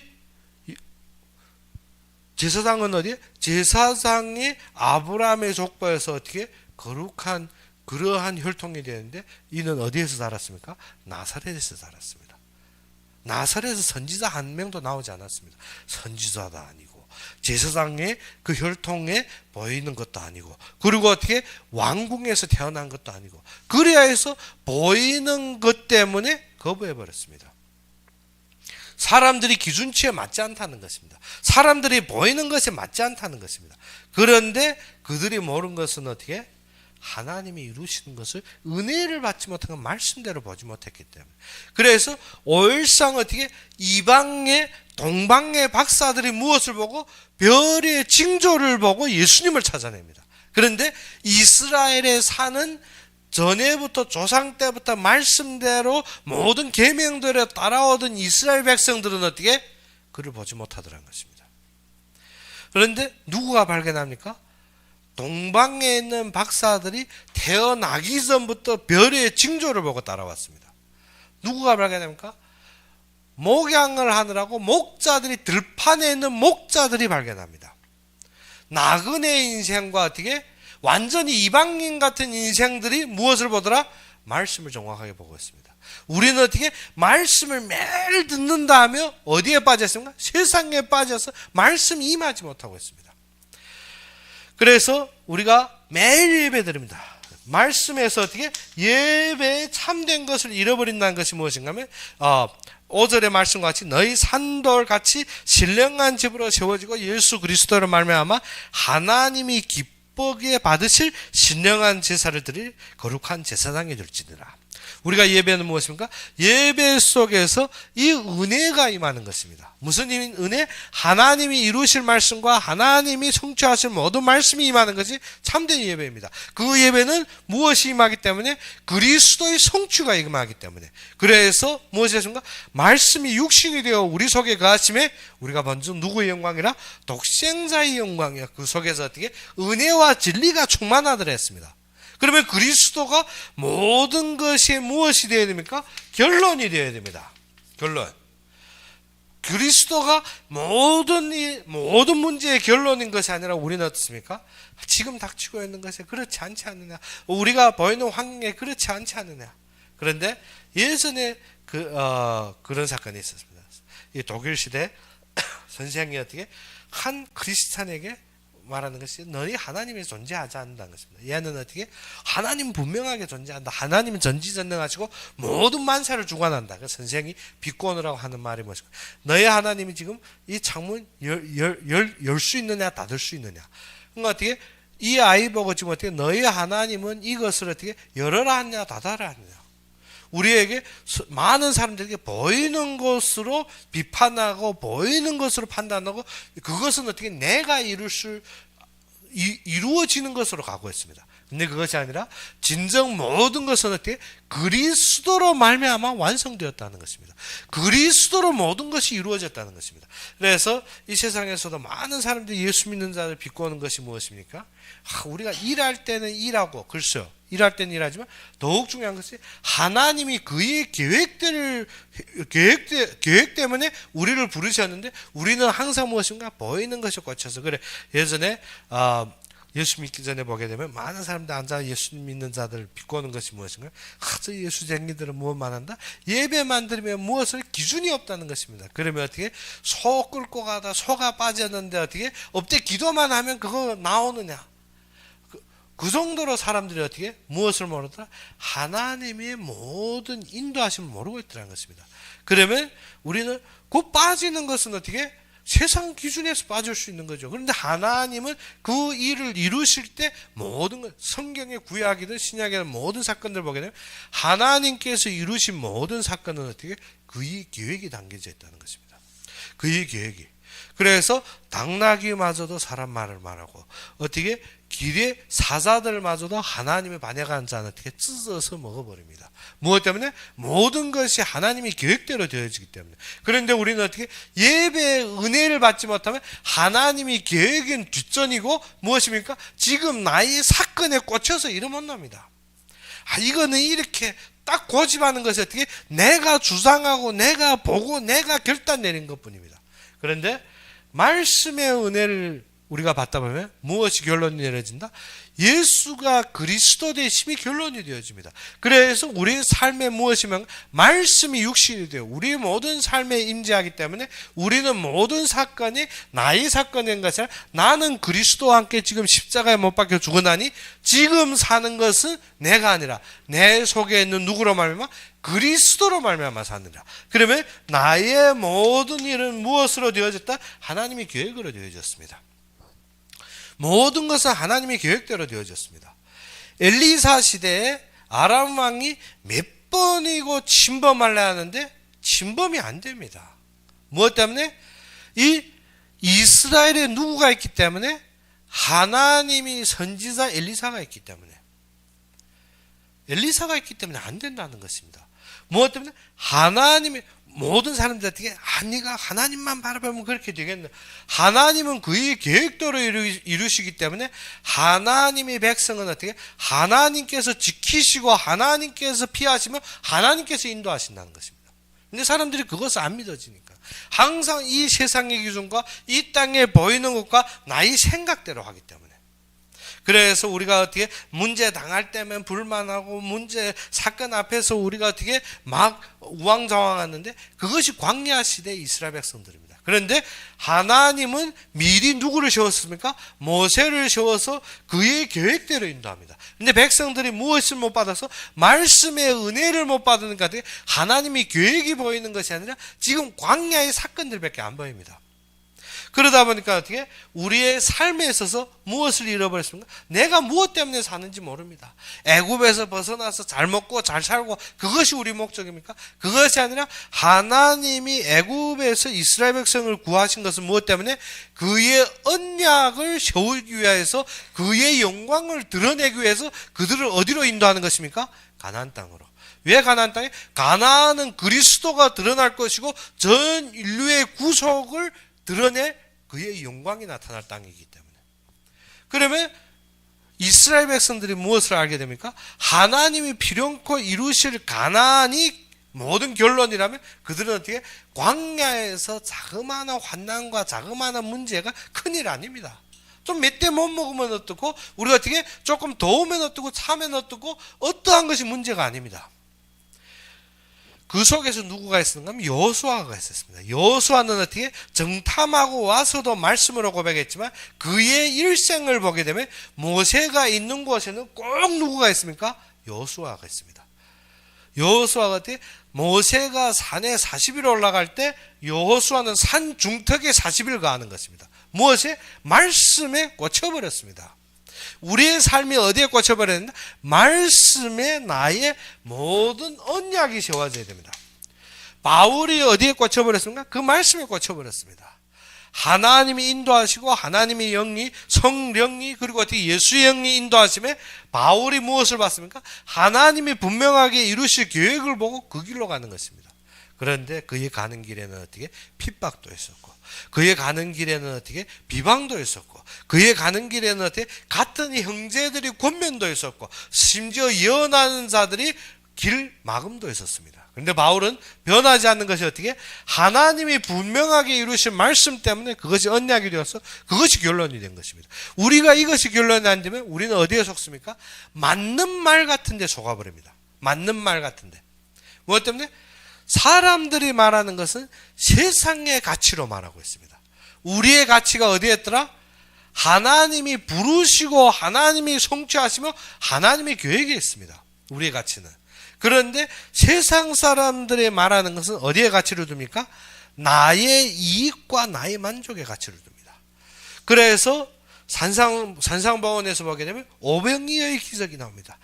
제사장은 어디에? 제사장이 아브라함의 족보에서 어떻게 거룩한 그러한 혈통이 되는데 이는 어디에서 자랐습니까? 나사렛에서 자랐습니다. 나사렛에서 선지자 한 명도 나오지 않았습니다. 선지자도 아니고 제사장의 그 혈통에 보이는 것도 아니고 그리고 어떻게 왕궁에서 태어난 것도 아니고 그래야 해서 보이는 것 때문에 거부해버렸습니다. 사람들이 기준치에 맞지 않다는 것입니다. 사람들이 보이는 것에 맞지 않다는 것입니다. 그런데 그들이 모르는 것은 어떻게? 하나님이 이루시는 것을 은혜를 받지 못한 건 말씀대로 보지 못했기 때문에. 그래서 오일상 어떻게 이방의 동방의 박사들이 무엇을 보고? 별의 징조를 보고 예수님을 찾아냅니다. 그런데 이스라엘에 사는 전에부터 조상 때부터 말씀대로 모든 계명들에 따라오던 이스라엘 백성들은 어떻게? 그를 보지 못하더라는 것입니다. 그런데 누구가 발견합니까? 동방에 있는 박사들이 태어나기 전부터 별의 징조를 보고 따라왔습니다. 누구가 발견합니까? 목양을 하느라고 목자들이 들판에 있는 목자들이 발견합니다. 나그네 인생과 어떻게 완전히 이방인 같은 인생들이 무엇을 보더라? 말씀을 정확하게 보고 있습니다. 우리는 어떻게 말씀을 매일 듣는다 하며 어디에 빠졌습니까? 세상에 빠져서 말씀이 임하지 못하고 있습니다. 그래서 우리가 매일 예배 드립니다. 말씀에서 어떻게 예배에 참된 것을 잃어버린다는 것이 무엇인가 하면 5절의 말씀과 같이 너희 산돌같이 신령한 집으로 세워지고 예수 그리스도로 말미암아 하나님이 기쁘게 받으실 신령한 제사를 드릴 거룩한 제사장이 될지니라. 우리가 예배는 무엇입니까? 예배 속에서 이 은혜가 임하는 것입니다. 무슨 은혜? 하나님이 이루실 말씀과 하나님이 성취하실 모든 말씀이 임하는 것이 참된 예배입니다. 그 예배는 무엇이 임하기 때문에? 그리스도의 성취가 임하기 때문에. 그래서 무엇이 했습니까? 말씀이 육신이 되어 우리 속에 거하심에 우리가 먼저 누구의 영광이라? 독생자의 영광이야. 그 속에서 어떻게? 은혜와 진리가 충만하더라 했습니다. 그러면 그리스도가 모든 것이 무엇이 되어야 됩니까? 결론이 되어야 됩니다. 결론. 그리스도가 모든 문제의 결론인 것이 아니라 우리는 어떻습니까? 지금 닥치고 있는 것이 그렇지 않지 않느냐. 우리가 보이는 환경에 그렇지 않지 않느냐. 그런데 예전에 그런 사건이 있었습니다. 이 독일 시대 선생이 어떻게 한 크리스찬에게 말하는 것이 너희 하나님이 존재하지 않는다는 것입니다. 얘는 어떻게? 하나님 분명하게 존재한다. 하나님은 전지전능하시고 모든 만사를 주관한다. 그 선생이 비꼬느라고 하는 말이 무엇이고 너희 하나님이 지금 이 창문 열 수 있느냐 닫을 수 있느냐. 그러니까 어떻게? 이 아이 보고 지금 어떻게? 너희 하나님은 이것을 어떻게? 열어라 하느냐 닫아라 하느냐. 우리에게 많은 사람들에게 보이는 것으로 비판하고 보이는 것으로 판단하고 그것은 어떻게 내가 이루어지는 것으로 가고 있습니다. 근데 그것이 아니라 진정 모든 것은 어떻게 그리스도로 말미암아 완성되었다는 것입니다. 그리스도로 모든 것이 이루어졌다는 것입니다. 그래서 이 세상에서도 많은 사람들이 예수 믿는 자를 비꼬는 것이 무엇입니까? 우리가 일할 때는 일하고 글쎄요. 일할 때는 일하지만 더욱 중요한 것이 하나님이 그의 계획 때문에 우리를 부르셨는데 우리는 항상 무엇인가 보이는 것에 꽂혀서 그래. 예전에 예수 믿기 전에 보게 되면 많은 사람들 앉아 예수 믿는 자들 비꼬는 것이 무엇인가? 저 예수쟁이들은 무엇만 한다? 예배만 드리면 무엇을 기준이 없다는 것입니다. 그러면 어떻게? 소 끌고 가다 소가 빠졌는데 어떻게? 업대 기도만 하면 그거 나오느냐? 그 정도로 사람들이 어떻게 무엇을 모르더라? 하나님의 모든 인도하심을 모르고 있더라는 것입니다. 그러면 우리는 그 빠지는 것은 어떻게? 세상 기준에서 빠질 수 있는 거죠. 그런데 하나님은 그 일을 이루실 때 모든 것, 성경의 구약이든 신약이든 모든 사건들을 보게 되면 하나님께서 이루신 모든 사건은 어떻게? 그의 계획이 담겨져 있다는 것입니다. 그의 계획이. 그래서 당나귀마저도 사람 말을 말하고 어떻게? 길의 사자들마저도 하나님의 반역한 자는 어떻게? 찢어서 먹어버립니다. 무엇 때문에? 모든 것이 하나님의 계획대로 되어지기 때문에. 그런데 우리는 어떻게? 예배의 은혜를 받지 못하면 하나님의 계획은 뒷전이고 무엇입니까? 지금 나의 사건에 꽂혀서 이러 못 납니다. 이거는 이렇게 딱 고집하는 것이 어떻게? 내가 주장하고 내가 보고 내가 결단 내린 것 뿐입니다. 그런데 말씀의 은혜를 우리가 받다 보면 무엇이 결론이 내려진다? 예수가 그리스도 되심이 결론이 되어집니다. 그래서 우리의 삶에 무엇이면 말씀이 육신이 되어 우리의 모든 삶에 임재하기 때문에 우리는 모든 사건이 나의 사건인 것이 아니라 나는 그리스도와 함께 지금 십자가에 못 박혀 죽어나니 지금 사는 것은 내가 아니라 내 속에 있는 누구로 말미암아? 그리스도로 말미암아 사느라. 그러면 나의 모든 일은 무엇으로 되어졌다? 하나님의 계획으로 되어졌습니다. 모든 것은 하나님의 계획대로 되어졌습니다. 엘리사 시대에 아람 왕이 몇 번이고 침범하려 하는데 침범이 안 됩니다. 무엇 때문에? 이 이스라엘에 누구가 있기 때문에? 하나님이 선지자 엘리사가 있기 때문에. 엘리사가 있기 때문에 안 된다는 것입니다. 무엇 때문에? 하나님의 모든 사람들 어떻게 네가 하나님만 바라보면 그렇게 되겠네. 하나님은 그의 계획대로 이루시기 때문에 하나님의 백성은 어떻게 하나님께서 지키시고 하나님께서 피하시면 하나님께서 인도하신다는 것입니다. 근데 사람들이 그것을 안 믿어지니까 항상 이 세상의 기준과 이 땅에 보이는 것과 나의 생각대로 하기 때문에. 그래서 우리가 어떻게 문제 당할 때면 불만하고 문제 사건 앞에서 우리가 어떻게 막 우왕좌왕하는데 그것이 광야 시대의 이스라엘 백성들입니다. 그런데 하나님은 미리 누구를 세웠습니까? 모세를 세워서 그의 계획대로 인도합니다. 그런데 백성들이 무엇을 못 받아서 말씀의 은혜를 못 받으니까 하나님의 계획이 보이는 것이 아니라 지금 광야의 사건들밖에 안 보입니다. 그러다 보니까 어떻게 우리의 삶에 있어서 무엇을 잃어버렸습니까? 내가 무엇 때문에 사는지 모릅니다. 애굽에서 벗어나서 잘 먹고 잘 살고 그것이 우리 목적입니까? 그것이 아니라 하나님이 애굽에서 이스라엘 백성을 구하신 것은 무엇 때문에? 그의 언약을 세우기 위해서 그의 영광을 드러내기 위해서 그들을 어디로 인도하는 것입니까? 가나안 땅으로. 왜 가나안 땅에? 가나안은 그리스도가 드러날 것이고 전 인류의 구속을 드러내 그의 영광이 나타날 땅이기 때문에. 그러면 이스라엘 백성들이 무엇을 알게 됩니까? 하나님이 필요코 이루실 가나안이 모든 결론이라면 그들은 어떻게 광야에서 자그마한 환난과 자그마한 문제가 큰일 아닙니다. 좀 몇 대 못 먹으면 어떻고 우리가 어떻게 조금 더우면 어떻고 차면 어떻고 어떠한 것이 문제가 아닙니다. 그 속에서 누구가 있었는가 하면 여호수아가 있었습니다. 여호수아는 어떻게 정탐하고 와서도 말씀으로 고백했지만 그의 일생을 보게 되면 모세가 있는 곳에는 꼭 누구가 있습니까? 여호수아가 있습니다. 여호수아가 어떻게 모세가 산에 40일 올라갈 때 여호수아는 산 중턱에 40일 가는 것입니다. 무엇에? 말씀에 꽂혀버렸습니다. 우리의 삶이 어디에 꽂혀버렸는가? 말씀에 나의 모든 언약이 세워져야 됩니다. 바울이 어디에 꽂혀버렸습니까? 그 말씀에 꽂혀버렸습니다. 하나님이 인도하시고 하나님의 영이 성령이 그리고 어떻게 예수의 영이 인도하심에 바울이 무엇을 봤습니까? 하나님이 분명하게 이루실 계획을 보고 그 길로 가는 것입니다. 그런데 그의 가는 길에는 어떻게 핍박도 있었고 그의 가는 길에는 어떻게 비방도 있었고 그의 가는 길에는 어떻게 같은 형제들이 권면도 있었고 심지어 예언하는 자들이 길 막음도 있었습니다. 그런데 바울은 변하지 않는 것이 어떻게 하나님이 분명하게 이루신 말씀 때문에 그것이 언약이 되어서 그것이 결론이 된 것입니다. 우리가 이것이 결론이 안 되면 우리는 어디에 속습니까? 맞는 말 같은 데 속아버립니다. 맞는 말 같은 데. 무엇 때문에? 사람들이 말하는 것은 세상의 가치로 말하고 있습니다. 우리의 가치가 어디에 있더라? 하나님이 부르시고 하나님이 성취하시며 하나님의 계획이 있습니다. 우리의 가치는. 그런데 세상 사람들이 말하는 것은 어디에 가치를 둡니까? 나의 이익과 나의 만족에 가치를 둡니다. 그래서 산상보원에서 보게 되면 오병이어의 기적이 나옵니다.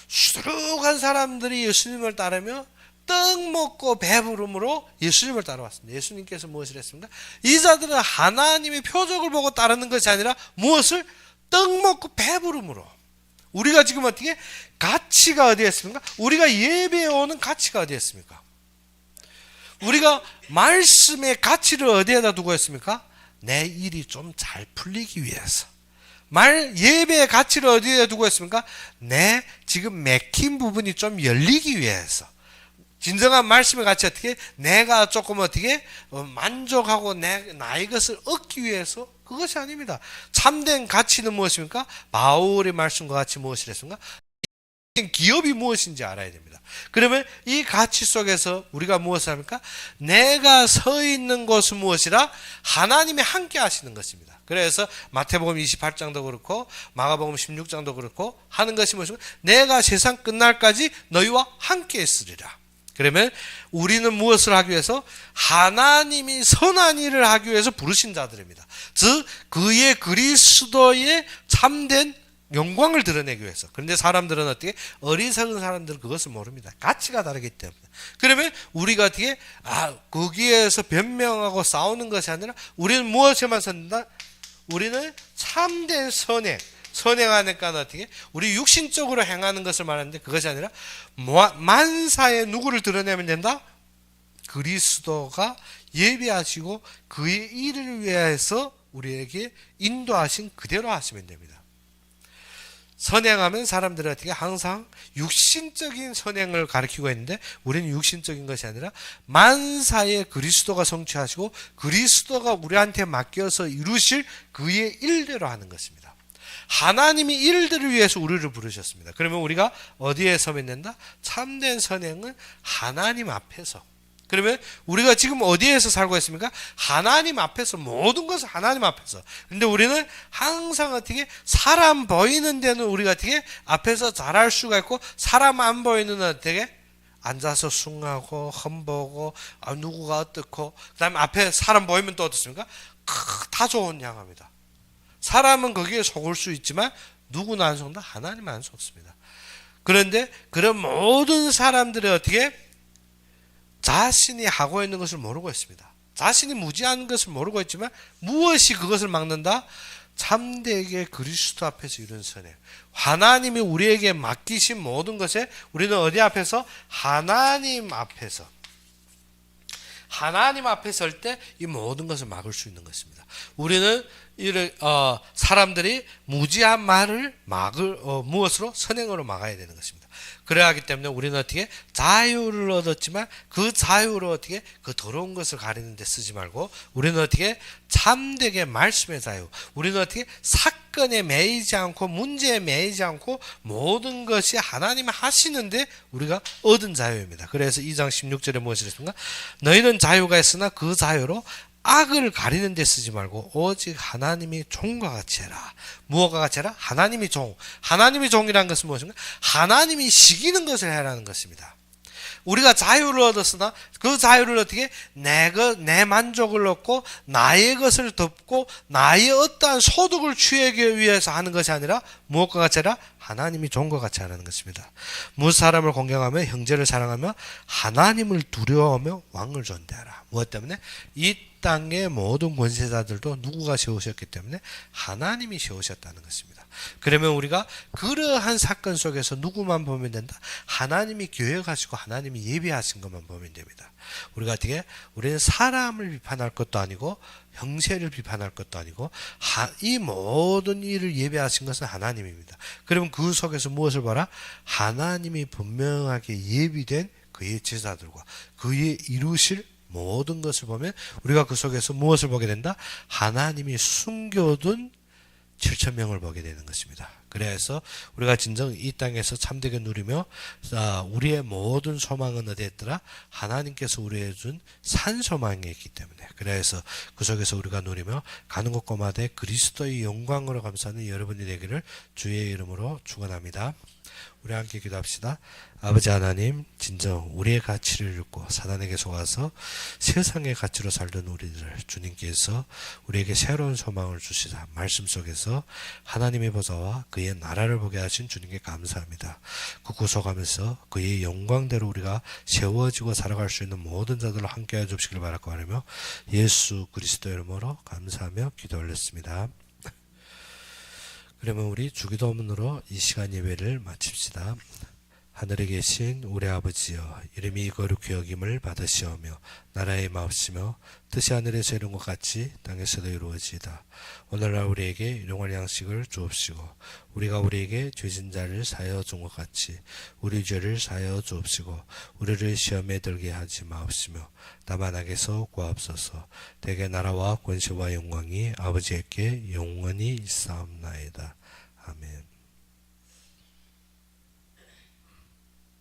수룩한 사람들이 예수님을 따르며 떡 먹고 배부름으로 예수님을 따라왔습니다. 예수님께서 무엇을 했습니까? 이 자들은 하나님의 표적을 보고 따르는 것이 아니라 무엇을? 떡 먹고 배부름으로. 우리가 지금 어떻게? 가치가 어디에 있습니까? 우리가 예배에 오는 가치가 어디에 있습니까? 우리가 말씀의 가치를 어디에다 두고 있습니까? 내 일이 좀 잘 풀리기 위해서. 예배의 가치를 어디에 두고 있습니까? 내 지금 맥힌 부분이 좀 열리기 위해서. 진정한 말씀의 가치 어떻게? 내가 조금 어떻게 만족하고 나의 것을 얻기 위해서. 그것이 아닙니다. 참된 가치는 무엇입니까? 바울의 말씀과 같이 무엇을 했습니까? 기업이 무엇인지 알아야 됩니다. 그러면 이 가치 속에서 우리가 무엇을 합니까? 내가 서 있는 곳은 무엇이라? 하나님이 함께 하시는 것입니다. 그래서 마태복음 28장도 그렇고 마가복음 16장도 그렇고 하는 것이 무엇입니까? 내가 세상 끝날까지 너희와 함께 있으리라. 그러면 우리는 무엇을 하기 위해서? 하나님이 선한 일을 하기 위해서 부르신 자들입니다. 즉 그의 그리스도의 참된 영광을 드러내기 위해서. 그런데 사람들은 어떻게? 어리석은 사람들은 그것을 모릅니다. 가치가 다르기 때문에. 그러면 우리가 어떻게? 거기에서 변명하고 싸우는 것이 아니라 우리는 무엇에만 선다? 우리는 참된 선행하니까 어떻게? 우리 육신적으로 행하는 것을 말하는데 그것이 아니라 만사에 누구를 드러내면 된다? 그리스도가 예비하시고 그의 일을 위해서 우리에게 인도하신 그대로 하시면 됩니다. 선행하면 사람들은 어떻게? 항상 육신적인 선행을 가리키고 있는데 우리는 육신적인 것이 아니라 만사에 그리스도가 성취하시고 그리스도가 우리한테 맡겨서 이루실 그의 일대로 하는 것입니다. 하나님이 일들을 위해서 우리를 부르셨습니다. 그러면 우리가 어디에 서면 된다? 참된 선행은 하나님 앞에서. 그러면 우리가 지금 어디에서 살고 있습니까? 하나님 앞에서. 모든 것은 하나님 앞에서. 근데 우리는 항상 어떻게? 사람 보이는 데는 우리가 어떻게? 앞에서 잘할 수가 있고 사람 안 보이는 어떻게? 앉아서 숭하고 험보고 누구가 어떻고 그 다음에 앞에 사람 보이면 또 어떻습니까? 다 좋은 양합니다. 사람은 거기에 속을 수 있지만 누구는 안 속는다? 하나님은 안 속습니다. 그런데 그런 모든 사람들이 어떻게? 자신이 하고 있는 것을 모르고 있습니다. 자신이 무지한 것을 모르고 있지만 무엇이 그것을 막는다? 참되게 그리스도 앞에서 이룬 선행. 하나님이 우리에게 맡기신 모든 것에 우리는 어디 앞에서? 하나님 앞에서. 하나님 앞에 설 때 이 모든 것을 막을 수 있는 것입니다. 우리는 사람들이 무지한 말을 무엇으로? 선행으로 막아야 되는 것입니다. 그래야 하기 때문에 우리는 어떻게? 자유를 얻었지만 그 자유로 어떻게? 그 더러운 것을 가리는 데 쓰지 말고 우리는 어떻게? 참되게 말씀의 자유. 우리는 어떻게? 사건에 매이지 않고 문제에 매이지 않고 모든 것이 하나님이 하시는데 우리가 얻은 자유입니다. 그래서 2장 16절에 무엇을 했습니까? 너희는 자유가 있으나 그 자유로 악을 가리는 데 쓰지 말고 오직 하나님이 종과 같이 해라. 무엇과 같이 해라? 하나님이 종. 하나님이 종이라는 것은 무엇인가? 하나님이 시키는 것을 해라는 것입니다. 우리가 자유를 얻었으나 그 자유를 어떻게? 내 만족을 얻고 나의 것을 덮고 나의 어떠한 소득을 취하기 위해서 하는 것이 아니라 무엇과 같이 해라? 하나님이 종과 같이 하라는 것입니다. 무엇 사람을 공경하며 형제를 사랑하며 하나님을 두려워하며 왕을 존대하라. 무엇 때문에? 이 땅의 모든 권세자들도 누구가 세우셨기 때문에 하나님이 세우셨다는 것입니다. 그러면 우리가 그러한 사건 속에서 누구만 보면 된다? 하나님이 계획하시고 하나님이 예비하신 것만 보면 됩니다. 우리가 어떻게? 우리는 사람을 비판할 것도 아니고 형세를 비판할 것도 아니고 이 모든 일을 예비하신 것은 하나님입니다. 그러면 그 속에서 무엇을 봐라? 하나님이 분명하게 예비된 그의 제자들과 그의 이루실 모든 것을 보면 우리가 그 속에서 무엇을 보게 된다? 하나님이 숨겨둔 7천 명을 보게 되는 것입니다. 그래서 우리가 진정 이 땅에서 참되게 누리며 우리의 모든 소망은 어디에 있더라? 하나님께서 우리에게 준 산 소망에 있기 때문에, 그래서 그 속에서 우리가 누리며 가는 곳곳마다 그리스도의 영광으로 감사하는 여러분이 되기를 주의 이름으로 축원합니다. 우리 함께 기도합시다. 아버지 하나님, 진정 우리의 가치를 잃고 사단에게 속아서 세상의 가치로 살던 우리들을 주님께서 우리에게 새로운 소망을 주시다 말씀 속에서 하나님의 보좌와 그의 나라를 보게 하신 주님께 감사합니다. 그 구속하면서 그의 영광대로 우리가 세워지고 살아갈 수 있는 모든 자들로 함께해 주시길 바라고 하며 예수 그리스도 이름으로 감사하며 기도 올렸습니다. 그러면 우리 주기도문으로 이 시간 예배를 마칩시다. 하늘에 계신 우리 아버지여, 이름이 거룩히 여김을 받으시오며 나라의 마옵시며 뜻이 하늘에서 이룬 것 같이 땅에서도 이루어지이다. 오늘날 우리에게 일용할 양식을 주옵시고 우리가 우리에게 죄진 자를 사하여 준 것 같이 우리 죄를 사하여 주옵시고 우리를 시험에 들게 하지 마옵시며 다만 악에서 구하옵소서. 대개 나라와 권세와 영광이 아버지께 영원히 있사옵나이다. 아멘.